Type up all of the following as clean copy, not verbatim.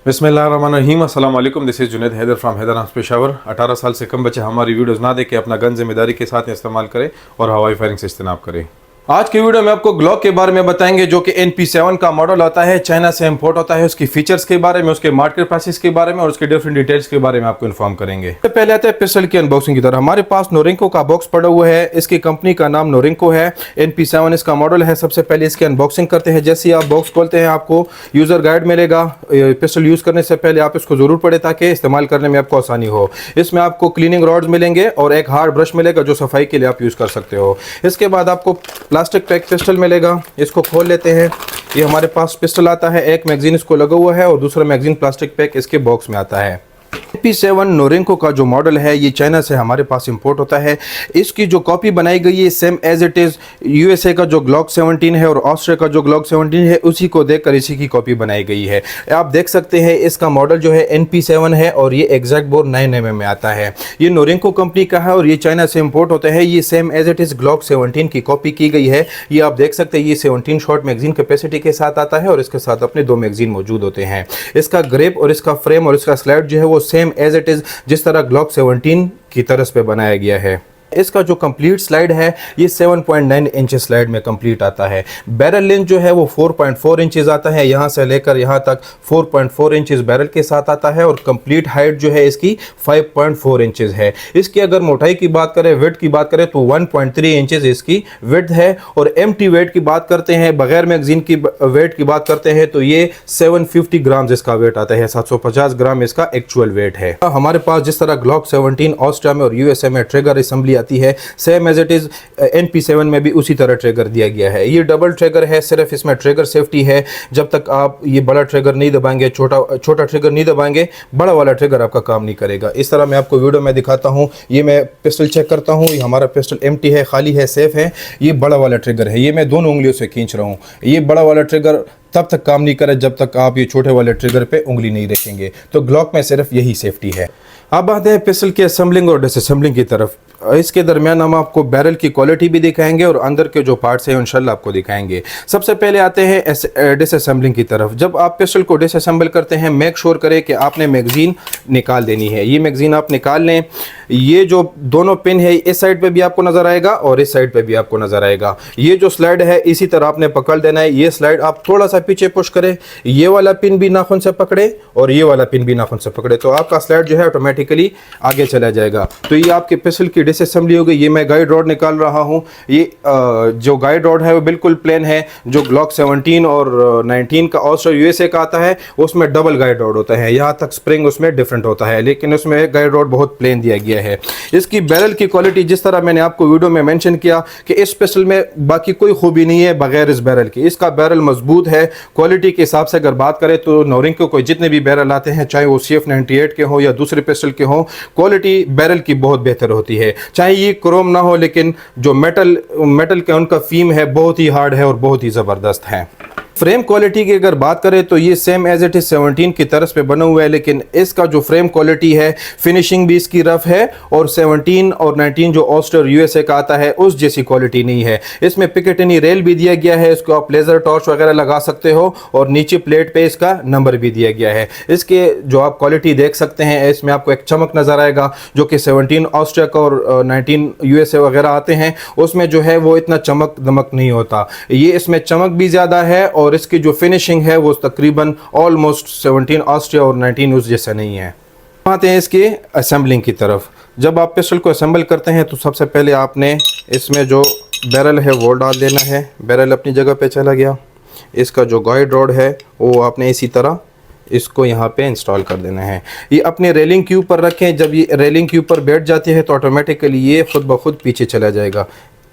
बिस्मिल्लाहिर्रहमानिर्रहीम अस्सलाम वालेकुम। This is Junaid Haider from Haider arms Peshawar. 18 साल से कम बच्चे हमारी वीडियोस ना देख के अपना गन जिम्मेदारी के साथ इस्तेमाल करें और हवाई फायरिंग से इज्तनाब करें। आज की वीडियो में आपको ग्लॉक के बारे में बताएंगे जो कि NP7 का मॉडल आता है, चाइना से इंपोर्ट होता है। उसकी फीचर्स के बारे में, उसके मार्केट प्राइसेस के बारे में और उसके डिफरेंट डिटेल्स के बारे में आपको इन्फॉर्म करेंगे। तो पहले आते हैं पिस्टल की अनबॉक्सिंग की तरफ। हमारे पास नोरिंको का बॉक्स पड़ा हुआ है। इसकी कंपनी का नाम नोरिंको है। NP7 इसका मॉडल है। सबसे पहले इसकी अनबॉक्सिंग करते हैं। जैसे आप बॉक्स खोलते हैं आपको यूजर गाइड मिलेगा। पिस्टल यूज करने से पहले आप इसको जरूर पढ़े ताकि इस्तेमाल करने में आपको आसानी हो। इसमें आपको क्लीनिंग रॉड्स मिलेंगे और एक हार्ड ब्रश मिलेगा जो सफाई के लिए आप यूज कर सकते हो। इसके बाद आपको प्लास्टिक पैक पिस्टल मिलेगा। इसको खोल लेते हैं। ये हमारे पास पिस्टल आता है, एक मैगजीन इसको लगा हुआ है और दूसरा मैगजीन प्लास्टिक पैक इसके बॉक्स में आता है। NP7 नोरिंको का जो मॉडल है ये चाइना से हमारे पास इंपोर्ट होता है। इसकी जो कॉपी बनाई गई है same as it is USA का जो ग्लॉक 17 है और ऑस्ट्रिया का जो ग्लॉक 17 है उसी को देखकर इसी की कॉपी बनाई गई है। आप देख सकते हैं इसका मॉडल जो है NP7 है और ये एग्जैक्ट बोर 9mm में आता है। ये नोरिंको कंपनी का है और ये चाइना से इंपोर्ट होता है। ये same as it is Glock 17 की कॉपी की गई है। ये आप देख सकते हैं ये 17 शॉट मैगजीन कैपेसिटी के साथ आता है और इसके साथ अपने 2 मैगजीन मौजूद होते हैं। इसका ग्रिप और इसका फ्रेम और इसका स्लाइड जो है वो सेम एज इट इज जिस तरह ग्लॉक 17 की तरह पे बनाया गया है। इसका जो कंप्लीट स्लाइड है ये 7.9 इंच स्लाइड में कंप्लीट आता है। बैरल लेंथ जो है वो 4.4 इंचेस आता है। यहाँ से लेकर यहाँ तक 4.4 इंचेस बैरल के साथ आता है और कंप्लीट हाइट जो है इसकी 5.4 इंचेस है। इसकी अगर मोटाई की बात करें, वेट की बात करें तो 1.3 इंचेस इसकी वेट है। और एम्प्टी वेट की बात करते हैं, बगैर मैगजीन की वेट की बात करते हैं तो ये 750 ग्राम इसका वेट आता है। 750 ग्राम इसका एक्चुअल वेट है। हमारे पास जिस तरह ग्लॉक 17 ऑस्ट्रिया में और USA में ट्रिगर असेंबली आती है same as it is NP7 में भी उसी तरह ट्रिगर दिया गया है। ये डबल ट्रिगर है, सिर्फ इसमें ट्रिगर सेफ्टी है। जब तक आप ये बड़ा ट्रिगर नहीं दबाएंगे, छोटा ट्रिगर नहीं दबाएंगे, बड़ा वाला ट्रिगर आपका काम नहीं करेगा। इस तरह मैं आपको वीडियो में दिखाता हूँ। ये मैं पिस्टल चेक करता हूँ, ये हमारा पिस्टल एम्प्टी है, खाली है, सेफ है। ये बड़ा वाला ट्रिगर है, ये मैं दोनों उंगलियों से खींच रहा हूँ। ये बड़ा वाला ट्रिगर तब तक काम नहीं करे जब तक आप ये छोटे वाले ट्रिगर पे उंगली नहीं रखेंगे। तो ग्लॉक में सिर्फ यही सेफ्टी है। अब आते हैं पिस्टल के असेंबलिंग और डिसअसेंबलिंग की तरफ। इसके दरमियान हम आपको बैरल की क्वालिटी भी दिखाएंगे और अंदर के जो पार्ट्स हैं इंशाल्लाह आपको दिखाएंगे। सबसे पहले आते हैं डिसअसेंबलिंग की तरफ। जब आप पिस्टल को डिसअसेंबल करते हैं मेक श्योर करें कि आपने मैगजीन निकाल देनी है। ये मैगजीन आप निकाल लें। ये जो दोनों पिन है इस साइड पे भी आपको नजर आएगा और इस साइड पे भी आपको नजर आएगा। ये जो स्लाइड है इसी तरह आपने पकड़ देना है। ये स्लाइड आप थोड़ा सा पीछे पुश करें, ये वाला पिन भी नाखून से पकड़े और ये वाला पिन भी नाखून से पकड़े तो आपका स्लाइड जो है ऑटोमेटिकली आगे चला जाएगा। तो ये आपके पिस्टल की डिसअसेंबली हो गई। ये मैं गाइड रॉड निकाल रहा हूँ। ये जो गाइड रॉड है वो बिल्कुल प्लेन है। जो ग्लॉक 17 और 19 का ऑस्ट्रिया USA का आता है उसमें डबल गाइड रॉड होता है। यहाँ तक स्प्रिंग उसमें डिफरेंट होता है, लेकिन उसमें गाइड रॉड बहुत प्लेन दिया गया है। इसकी बैरल की क्वालिटी जिस तरह मैंने आपको वीडियो में मेंशन किया कि इस पिस्टल में बाकी कोई खूबी नहीं है बगैर इस बैरल की। इसका बैरल मजबूत है। क्वालिटी के हिसाब से अगर बात करें तो नोरिंको को जितने भी बैरल आते हैं, चाहे वो CF98 के हो या दूसरे पिस्टल के हो, क्वालिटी बैरल की बहुत बेहतर होती है। चाहे ये क्रोम ना हो, लेकिन जो मेटल का उनका फीम है बहुत ही हार्ड है और बहुत ही ज़बरदस्त है। फ्रेम क्वालिटी की अगर बात करें तो ये सेम एज इट इज 17 की तरह पे बना हुआ है, लेकिन इसका जो फ्रेम क्वालिटी है, फिनिशिंग भी इसकी रफ है और 17 और 19 जो ऑस्ट्रिया और USA का आता है उस जैसी क्वालिटी नहीं है। इसमें पिकेटनी रेल भी दिया गया है, इसको आप लेजर टॉर्च वगैरह लगा सकते हो और नीचे प्लेट पे इसका नंबर भी दिया गया है। इसके जो आप क्वालिटी देख सकते हैं इसमें आपको एक चमक नजर आएगा जो कि 17 ऑस्ट्रिया का और 19 USA वगैरह आते हैं उसमें जो है वो इतना चमक दमक नहीं होता। ये इसमें चमक भी ज़्यादा है और इसकी जो फिनिशिंग है वो तकरीबन ऑलमोस्ट 17 ऑस्ट्रिया और 19 उस जैसा नहीं है। आते हैं इसके असेंबलिंग की तरफ। जब आप पिस्टल को असेंबल करते हैं तो सबसे पहले आपने इसमें जो बैरल है वो डाल देना है। बैरल अपनी जगह पे चला गया। इसका जो गाइड रॉड है वो आपने इसी तरह इसको यहाँ पे इंस्टॉल कर देना है। ये अपने रेलिंग के ऊपर रखें। जब ये रेलिंग के ऊपर बैठ जाती है तो ऑटोमेटिकली ये खुद ब खुद पीछे चला जाएगा।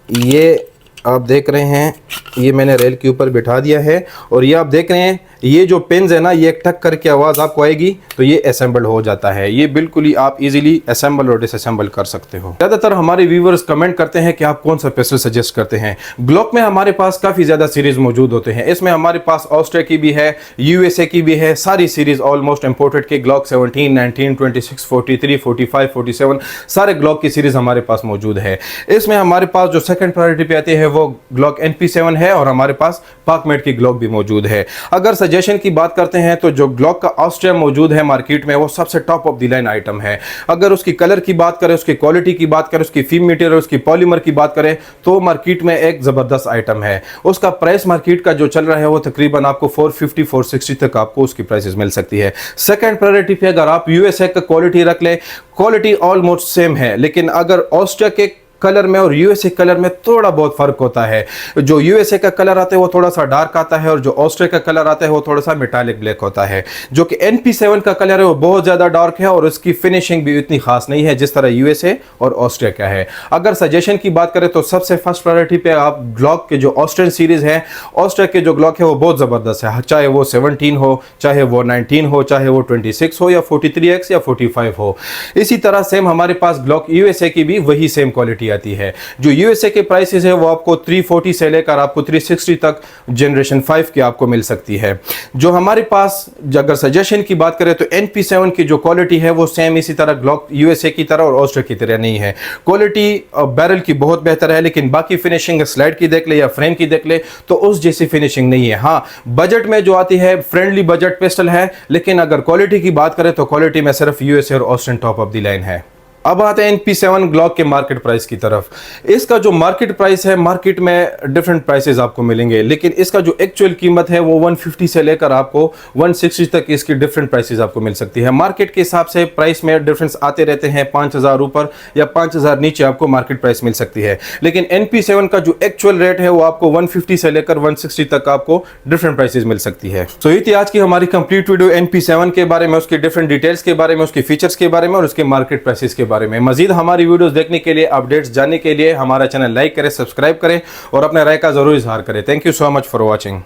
ये आप देख रहे हैं, ये मैंने रेल के ऊपर बिठा दिया है और ये आप देख रहे हैं ये जो पिन्स है ना, ये एक टक करके आवाज़ आपको आएगी तो ये असेंबल हो जाता है। ये बिल्कुल ही आप इजीली असेंबल और डिसअसेंबल कर सकते हो। ज़्यादातर हमारे व्यूवर्स कमेंट करते हैं कि आप कौन सा पिस्टल सजेस्ट करते हैं। ग्लॉक में हमारे पास काफ़ी ज़्यादा सीरीज़ मौजूद होते हैं। इसमें हमारे पास ऑस्ट्रिया की भी है, USA की भी है, सारी सीरीज़ ऑलमोस्ट इंपोर्टेड के ग्लॉक 17, 19, 26, 43, 45, 47 सारे ग्लॉक की सीरीज़ हमारे पास मौजूद है। इसमें हमारे पास जो सेकंड प्रायोरिटी पे आती है वो ग्लॉक NP7 है और हमारे पास पाकमेट की ग्लॉक भी मौजूद है। अगर सजेशन की बात करते हैं तो जो ग्लॉक का ऑस्ट्रिया मौजूद है मार्केट में वो सबसे top of the line item है। अगर उसकी कलर की बात करें, उसकी क्वालिटी की बात करें, उसकी फिल्म मटेरियल, उसकी पॉलीमर की बात करें तो मार्केट में एक ज़बरदस्त आइटम है। उसका प्राइस मार्केट का जो चल रहा है वो तकरीबन आपको 450 460 तक आपको उसकी प्राइसेस मिल सकती है। सेकंड प्रायोरिटी पे अगर आप यूएसए का क्वालिटी रख लें, क्वालिटी ऑलमोस्ट सेम है, लेकिन अगर ऑस्ट्रिया के कलर में और यूएसए कलर में थोड़ा बहुत फर्क होता है। जो यूएसए का कलर आता है वो थोड़ा सा डार्क आता है और जो ऑस्ट्रिया का कलर आता है वो थोड़ा सा मेटालिक ब्लैक होता है। जो कि NP7 का कलर है वो बहुत ज़्यादा डार्क है और उसकी फिनिशिंग भी इतनी खास नहीं है जिस तरह यूएसए और ऑस्ट्रिया का है। अगर सजेशन की बात करें तो सबसे फर्स्ट प्रायोरिटी पे आप ग्लॉक के जो ऑस्ट्रियन सीरीज़ है, ऑस्ट्रिया के जो ग्लॉक है वो बहुत ज़बरदस्त है, चाहे वो 17 हो, चाहे वो 19 हो, चाहे वो 26 हो या 43X या 45 हो। इसी तरह सेम हमारे पास ग्लॉक यूएसए की भी वही सेम क्वालिटी आती है। जो यूएसए के प्राइसेस है वो आपको 340 से लेकर आपको 360 तक जनरेशन 5 की आपको मिल सकती है। जो हमारे पास अगर सजेशन की बात करें तो NP7 की जो क्वालिटी है वो सेम इसी तरह ग्लॉक यूएसए की तरह और ऑस्ट्रिया की तरह नहीं है। क्वालिटी बैरल की बहुत बेहतर है, लेकिन बाकी फिनिशिंग स्लाइड की देख ले या फ्रेम की देख ले तो उस जैसी फिनिशिंग नहीं है। हाँ, बजट में जो आती है फ्रेंडली बजट पिस्टल है, लेकिन अगर क्वालिटी की बात करें तो क्वालिटी में सिर्फ यूएसए और Austrian top of the line है। अब आते हैं NP7 ग्लॉक के मार्केट प्राइस की तरफ। इसका जो मार्केट प्राइस है, मार्केट में डिफरेंट प्राइसेस आपको मिलेंगे, लेकिन इसका जो एक्चुअल कीमत है वो 150 से लेकर आपको 160 तक इसकी डिफरेंट प्राइसेस आपको मिल सकती है। मार्केट के हिसाब से प्राइस में डिफरेंस आते रहते हैं, 5000 ऊपर या 5000 नीचे आपको मार्केट प्राइस मिल सकती है, लेकिन NP7 का जो एक्चुअल रेट है वो आपको 150 से लेकर 160 तक आपको डिफरेंट प्राइसेस मिल सकती है। तो ये थी आज की हमारी कंप्लीट वीडियो NP7 के बारे में, उसके डिफरेंट डिटेल्स के बारे में, उसके फीचर्स के बारे में और उसके मार्केट प्राइसेस के बारे में। मजीद हमारी वीडियोस देखने के लिए, अपडेट्स जानने के लिए हमारा चैनल लाइक करें, सब्सक्राइब करें और अपने राय का जरूर इजहार करें। Thank you so much for watching.